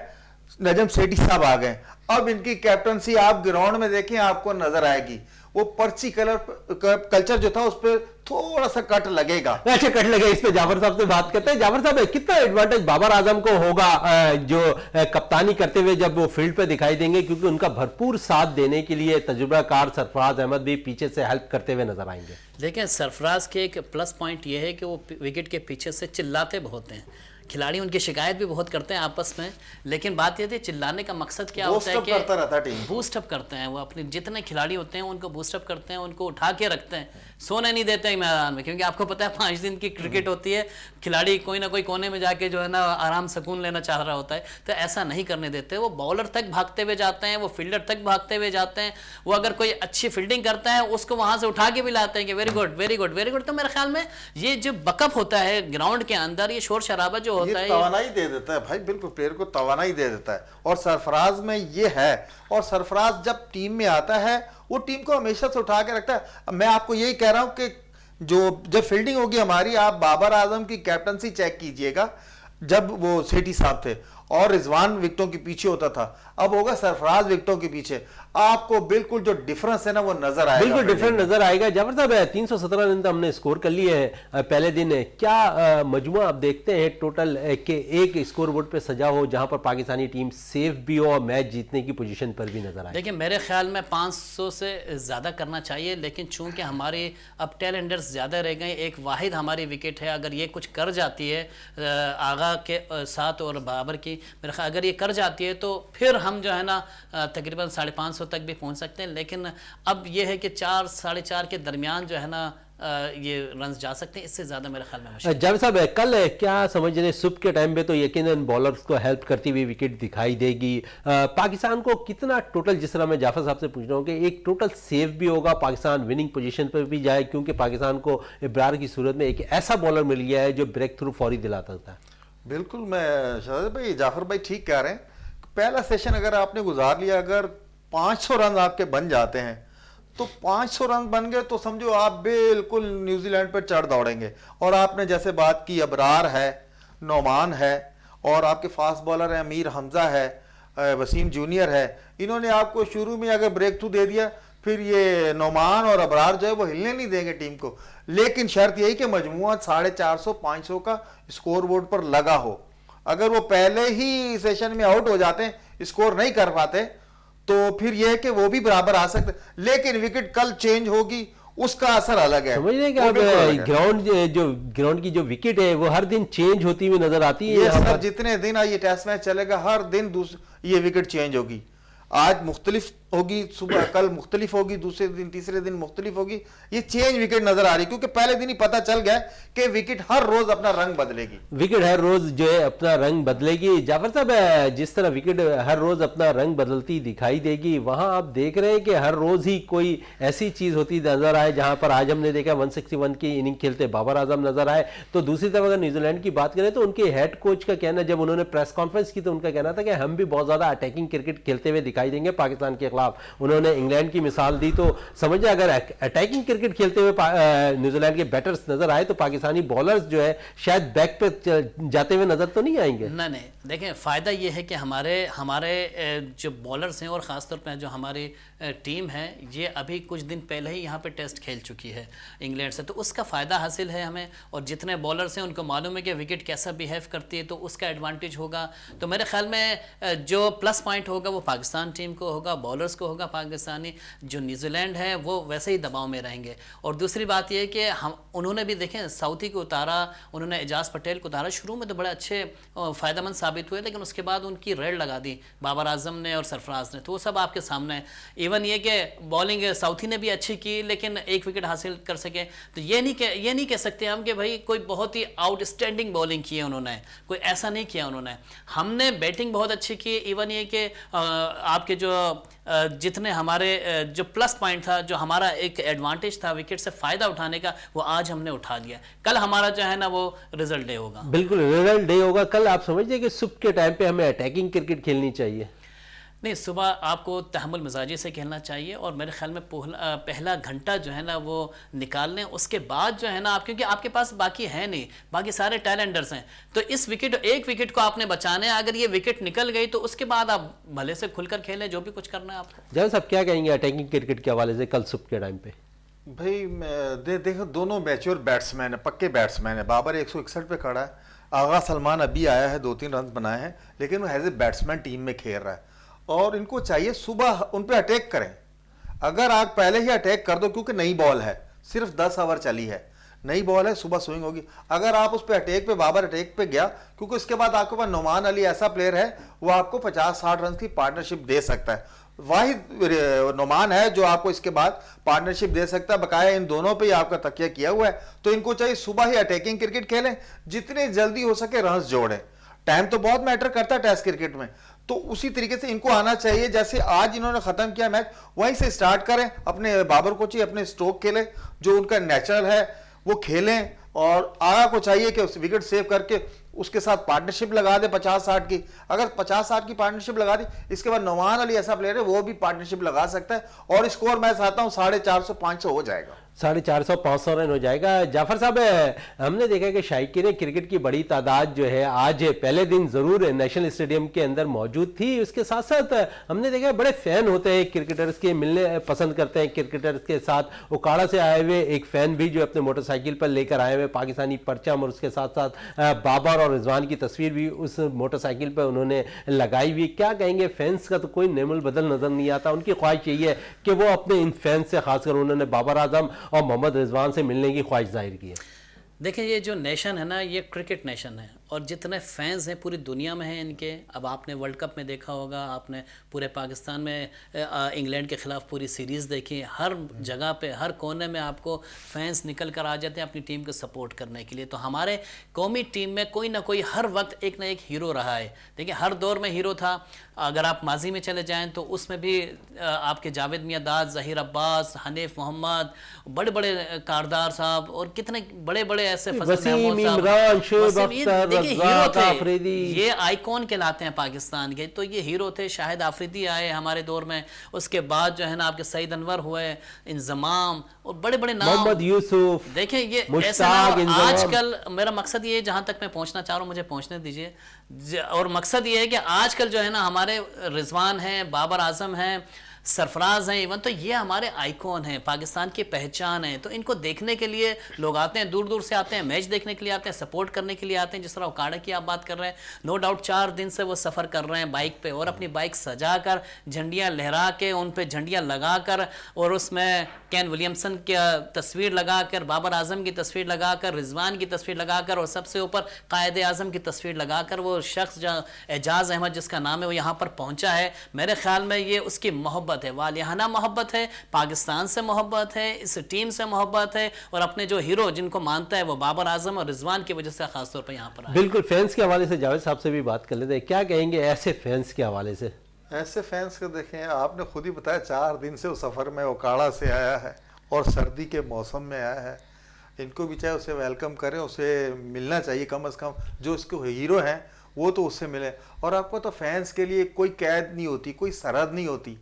नजम सेठी साहब आ गए। अब इनकी कैप्टनसी आप ग्राउंड में देखें आपको नजर आएगी, वो पर्ची कल्चर जो था उस पर थोड़ा सा कट लगेगा। अच्छा, कट लगे, इस पे जाफर साहब से बात करते हैं। जाफर साहब, कितना एडवांटेज बाबर आजम को होगा जो कप्तानी करते हुए जब वो फील्ड पे दिखाई देंगे, क्योंकि उनका भरपूर साथ देने के लिए तजुर्बाकार सरफराज अहमद भी पीछे से हेल्प करते हुए नजर आएंगे। देखिए, सरफराज के एक प्लस पॉइंट ये है कि वो विकेट के पीछे से चिल्लाते बहुत हैं, खिलाड़ी उनकी शिकायत भी बहुत करते हैं आपस में, लेकिन बात ये थी चिल्लाने का मकसद क्या होता है कि बूस्ट अप करते हैं। वो अपने जितने खिलाड़ी होते हैं उनको बूस्ट अप करते हैं, उनको उठा के रखते हैं, सोने नहीं देते हैं मैदान में, क्योंकि आपको पता है 5 दिन की क्रिकेट होती है, खिलाड़ी कोई ना कोई कोने में जाके जो है ना आराम सुकून लेना चाह रहा होता है, तो ऐसा नहीं करने देते। वो बॉलर तक भागते हुए जाते हैं, वो फील्डर तक भागते हुए जाते हैं, वो अगर कोई अच्छी फील्डिंग करता है उसको वहां से उठा के भी लाते हैं कि very good very good very good. तो मेरे ख्याल में ये जो बकअप होता है ग्राउंड के अंदर, ये शोर शराबा जो होता है दे देता है भाई, बिल्कुल प्लेयर को तवानाई दे देता है, और सरफराज में ये है। और सरफराज जब टीम में आता है वो टीम को हमेशा से उठा के रखता है। मैं आपको यही कह रहा हूं कि जब फील्डिंग होगी हमारी, आप बाबर आजम की कैप्टनसी चेक कीजिएगा, जब वो सेठी साहब थे और रिजवान विकेटों के पीछे होता था, अब होगा सरफराज विकेटों के पीछे, आपको बिल्कुल जो डिफरेंस है ना वो नजर आएगा, बिल्कुल डिफरेंट नजर आएगा। जाफर साहब, 317 रन तो हमने स्कोर कर लिए हैं पहले दिन। क्या मजमुआ आप देखते हैं टोटल के एक स्कोर बोर्ड पे सजा हो जहां पर पाकिस्तानी टीम सेफ भी हो और मैच जीतने की पोजीशन पर भी नजर आए? देखिए, मेरे ख्याल में 500 से ज़्यादा करना चाहिए, लेकिन चूंकि हमारे अब टेल एंडर्स ज़्यादा रह गए, एक वाहिद हमारी विकेट है, अगर ये कुछ कर जाती है आगा के साथ और बाबर की, मेरे ख्याल अगर ये कर जाती है तो फिर हम जो है ना तकरीबन 550 तक भी पहुंच सकते हैं। लेकिन अब ये है कि 4 साढ़े 4 के दरमियान जो है ना ये रन्स जा सकते हैं, इससे ज्यादा मेरे ख्याल में। जावेद साहब, कल क्या समझ रहे, सुबह के टाइम पे तो यकीनन बॉलर्स को हेल्प करती हुई विकेट दिखाई देगी। पाकिस्तान को कितना टोटल, जिस तरह मैं जाफर साहब से पूछ रहा हूँ कि एक टोटल सेफ भी होगा, पाकिस्तान विनिंग पोजीशन पर भी जाए, क्योंकि पाकिस्तान को इब्रार की सूरत में एक ऐसा बॉलर मिल गया है जो ब्रेक थ्रू फौरी दिलाता है। बिल्कुल, मैं शहजाद भाई, जाफर भाई ठीक कह रहे हैं। पहला सेशन अगर आपने गुजार लिया, अगर 500 रन आपके बन जाते हैं तो 500 रन बन गए तो समझो आप बिल्कुल न्यूजीलैंड पर चढ़ दौड़ेंगे। और आपने जैसे बात की, अबरार है, नोमान है, और आपके फास्ट बॉलर है अमीर हमजा है, वसीम जूनियर है, इन्होंने आपको शुरू में अगर ब्रेक थ्रू दे दिया, फिर ये नोमान और अबरार जो है वो हिलने नहीं देंगे टीम को। लेकिन शर्त यही कि मजमुआ 450-500 का स्कोर बोर्ड पर लगा हो। अगर वो पहले ही सेशन में आउट हो जाते हैं, स्कोर नहीं कर पाते, तो फिर यह है कि वो भी बराबर आ सकते, लेकिन विकेट कल चेंज होगी, उसका असर अलग है। समझ रहे हैं कि अब ग्राउंड की जो विकेट है वो हर दिन चेंज होती हुई नजर आती है। ये सर जितने दिन ये टेस्ट मैच चलेगा, हर दिन ये विकेट चेंज होगी। आज मुख्तलिफ होगी, सुबह कल मुख्तलिफ होगी, दूसरे दिन तीसरे दिन मुख्तलिफ होगी, ये चेंज विकेट नजर आ रही, क्योंकि पहले दिन ही पता चल गया कि विकेट हर रोज अपना रंग बदलेगी। विकेट हर रोज जो है अपना रंग बदलेगी। जाफर साहब, जिस तरह विकेट हर रोज अपना रंग बदलती दिखाई देगी, वहां आप देख रहे हैं कि हर रोज ही कोई ऐसी चीज होती नजर आए, जहां पर आज हमने देखा 161 की इनिंग खेलते बाबर आजम नजर आए। तो दूसरी तरफ अगर न्यूजीलैंड की बात करें तो उनके हेड कोच का कहना, जब उन्होंने प्रेस कॉन्फ्रेंस की तो उनका कहना था कि हम भी बहुत ज्यादा अटैकिंग क्रिकेट खेलते हुए दिखाई देंगे पाकिस्तान के खिलाफ। उन्होंने इंग्लैंड की मिसाल दी, तो समझिए अगर अटैकिंग क्रिकेट खेलते हुए न्यूजीलैंड के बैटर्स नजर आए तो पाकिस्तानी बॉलर्स जो है शायद बैक पे जाते हुए नजर तो नहीं आएंगे। नहीं, देखें, फायदा ये है कि हमारे जो बॉलर्स हैं और खासतौर पर जो हमारी टीम है, ये अभी कुछ दिन पहले ही यहाँ पे टेस्ट खेल चुकी है इंग्लैंड से, तो उसका फ़ायदा हासिल है हमें। और जितने बॉलर्स हैं उनको मालूम है कि विकेट कैसा बिहेव करती है, तो उसका एडवांटेज होगा। तो मेरे ख्याल में जो प्लस पॉइंट होगा वो पाकिस्तान टीम को होगा, बॉलर्स को होगा पाकिस्तानी। जो न्यूजीलैंड है वो वैसे ही दबाव में रहेंगे। और दूसरी बात यह है कि उन्होंने भी देखें साउथी को उतारा, उन्होंने एजाज पटेल को उतारा, शुरू में तो बड़े अच्छे फ़ायदेमंद साबित हुए, लेकिन उसके बाद उनकी रेड लगा दी बाबर आजम ने और सरफराज ने, तो वो सब आपके सामने है। इवन ये कि बॉलिंग साउथी ने भी अच्छी की, लेकिन एक विकेट हासिल कर सके, तो ये नहीं कह सकते हम कि भाई कोई बहुत ही आउटस्टैंडिंग बॉलिंग की है उन्होंने, कोई ऐसा नहीं किया उन्होंने। हमने बैटिंग बहुत अच्छी की। इवन ये कि आपके जो जितने हमारे जो प्लस पॉइंट था, जो हमारा एक एडवांटेज था विकेट से फ़ायदा उठाने का, वो आज हमने उठा लिया। कल हमारा जो है ना वो रिजल्ट डे होगा। बिल्कुल रिजल्ट डे होगा कल। आप समझिए कि सुबह के टाइम पे हमें अटैकिंग क्रिकेट खेलनी चाहिए। नहीं, सुबह आपको तहम्मुल मिजाजी से खेलना चाहिए और मेरे ख्याल में पहला घंटा जो है ना वो निकाल लें। उसके बाद जो है ना आप, क्योंकि आपके पास बाकी है नहीं, बाकी सारे टैलेंडर्स हैं, तो इस एक विकेट को आपने बचाना है। अगर ये विकेट निकल गई तो उसके बाद आप भले से खुलकर खेलें, जो भी कुछ करना है आपको। जैसे साहब क्या कहेंगे अटैकिंग क्रिकेट के हवाले से कल सुबह के टाइम पे? भाई देखो, दोनों मैच्योर बैट्समैन है, पक्के बैट्समैन है। बाबर 161 पे खड़ा है, आगा सलमान अभी आया है, 2-3 रन बनाए हैं, लेकिन वो एज ए बैट्समैन टीम में खेल रहा है और इनको चाहिए सुबह उन पे अटैक करें। अगर आप पहले ही अटैक कर दो, क्योंकि नई बॉल है, सिर्फ 10 ओवर चली है, नई बॉल है, सुबह स्विंग होगी। अगर आप उस पे अटैक पे, बाबर अटैक पे गया, क्योंकि उसके बाद आपके पास नोमान अली ऐसा प्लेयर है, वो आपको 50-60 रन की पार्टनरशिप दे सकता है। वाहिद नोमान है जो आपको इसके बाद पार्टनरशिप दे सकता है। बकाया इन दोनों पे ही आपका तकिया किया हुआ है, तो इनको चाहिए सुबह ही अटैकिंग क्रिकेट खेलें, जितने जल्दी हो सके रन्स जोड़ें। टाइम तो बहुत मैटर करता है टेस्ट क्रिकेट में, तो उसी तरीके से इनको आना चाहिए। जैसे आज इन्होंने खत्म किया मैच, वहीं से स्टार्ट करें। अपने बाबर को चाहिए अपने स्ट्रोक खेलें, जो उनका नेचुरल है वो खेलें, और आगा को चाहिए कि उस विकेट सेव करके उसके साथ पार्टनरशिप लगा दे 50-60 की। अगर 50-60 की पार्टनरशिप लगा दी, इसके बाद नोमान अली ऐसा प्लेयर है वो भी पार्टनरशिप लगा सकता है, और स्कोर मैं चाहता हूं 450-500 हो जाएगा। 450-500 रन हो जाएगा। जाफर साहब, हमने देखा कि शायकीन क्रिकेट की बड़ी तादाद जो है आज पहले दिन ज़रूर नेशनल स्टेडियम के अंदर मौजूद थी। उसके साथ साथ हमने देखा बड़े फ़ैन होते हैं क्रिकेटर्स के, मिलने पसंद करते हैं क्रिकेटर्स के साथ। उकाड़ा से आए हुए एक फ़ैन भी जो अपने मोटरसाइकिल पर लेकर आए हुए पाकिस्तानी परचम, और उसके साथ साथ बाबर और रिजवान की तस्वीर भी उस मोटरसाइकिल पर उन्होंने लगाई हुई। क्या कहेंगे, फैंस का तो कोई नेमुल बदल नज़र नहीं आता। उनकी ख्वाहिश यही है कि वो अपने इन फैंस से, खासकर उन्होंने बाबर आजम और मोहम्मद रिजवान से मिलने की ख्वाहिश जाहिर की है। देखिए, ये जो नेशन है ना, ये क्रिकेट नेशन है, और जितने फैंस हैं पूरी दुनिया में हैं इनके। अब आपने वर्ल्ड कप में देखा होगा, आपने पूरे पाकिस्तान में इंग्लैंड के ख़िलाफ़ पूरी सीरीज़ देखी। हर जगह पे, हर कोने में आपको फैंस निकल कर आ जाते हैं अपनी टीम को सपोर्ट करने के लिए। तो हमारे कौमी टीम में कोई ना कोई हर वक्त एक ना एक हीरो रहा है। देखिए, हर दौर में हीरो था। अगर आप माजी में चले जाएँ तो उसमें भी आपके जावेद मियांदाद, ज़हीर अब्बास, हनीफ मोहम्मद, बड़े बड़े कारदार साहब, और कितने बड़े बड़े ऐसे देखिए हीरो थे। ये आइकॉन कहलाते हैं पाकिस्तान के, तो ये हीरो थे। शाहिद आफरीदी आए हमारे दौर में, उसके बाद जो है ना आपके सईद अनवर हुए, इंजमाम, और बड़े बड़े नाम, मोहम्मद यूसुफ। देखिए ये ऐसे आजकल, मेरा मकसद ये है, जहां तक मैं पहुंचना चाह रहा हूं मुझे पहुंचने दीजिए, और मकसद ये है कि आजकल जो है ना हमारे रिजवान हैं, बाबर आजम हैं, सरफराज हैं, इवन तो ये हमारे आइकॉन हैं, पाकिस्तान की पहचान है। तो इनको देखने के लिए लोग आते हैं, दूर दूर से आते हैं, मैच देखने के लिए आते हैं, सपोर्ट करने के लिए आते हैं। जिस तरह उकाड़ा की आप बात कर रहे हैं, नो डाउट 4 दिन से वो सफ़र कर रहे हैं बाइक पे, और अपनी बाइक सजा कर, झंडियाँ लहरा के, उन पे झंडियाँ लगा कर, और उसमें कैन विलियमसन की तस्वीर लगा कर, बाबर आजम की तस्वीर लगा कर, रिजवान की तस्वीर लगा कर, और सबसे ऊपर कायद आजम की तस्वीर लगा कर, वो शख्स जो एजाज अहमद जिसका नाम है वो यहाँ पर पहुँचा है। मेरे ख्याल में ये उसकी मोहब्बत है, वालिहाना मोहब्बत है, पाकिस्तान से मोहब्बत है, इस टीम से मोहब्बत है, और अपने जो हीरो जिनको मानता है वो बाबर आजम और रिजवान की वजह से खासतौर पर यहाँ पर आया। बिल्कुल, फैंस के हवाले से जावेद साहब से भी बात कर लेते हैं। क्या कहेंगे ऐसे फैंस के हवाले से? ऐसे फैंस को देखें, आपने खुद ही बताया 4 दिन से वो सफ़र में उकाड़ा से आया है, और सर्दी के मौसम में आया है। इनको भी चाहे उसे वेलकम करें, उसे मिलना चाहिए कम से कम। जो इसके हीरो हैं वो तो उससे मिले। और आपको तो फैंस के लिए कोई कैद नहीं होती, कोई सरहद नहीं होती।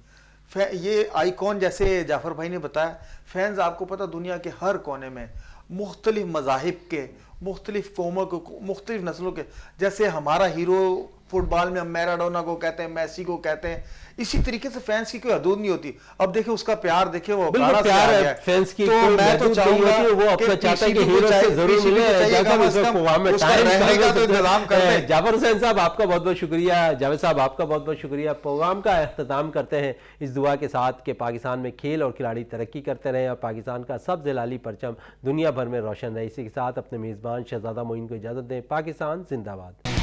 ये आइकॉन, जैसे जाफर भाई ने बताया, फैंस आपको पता दुनिया के हर कोने में, मुख्तलिफ मज़ाहिब के, मुख्तलिफ कौमों के, मुख्तलिफ नस्लों के। जैसे हमारा हीरो फुटबॉल में मैराडोना को कहते हैं, मेसी को कहते हैं, इसी तरीके से फैंस की कोई हदूद नहीं होती। अब देखिए उसका प्यार, देखिए वो प्यार है फैंस की, तो मैं तो चाहूंगा वो अपना चाहता है कि हीरो से जरूर मिले। जाफर हुसैन साहब आपका बहुत बहुत शुक्रिया, जावेद साहब आपका बहुत बहुत शुक्रिया। प्रोग्राम का अख्ताम करते हैं इस दुआ के साथ कि पाकिस्तान में खेल और खिलाड़ी तरक्की करते रहें और पाकिस्तान का सबसे लाली परचम दुनिया भर में रोशन रहे। इसी के साथ अपने मेज़बान शहजादा मोइन को इजाज़त दें। पाकिस्तान जिंदाबाद।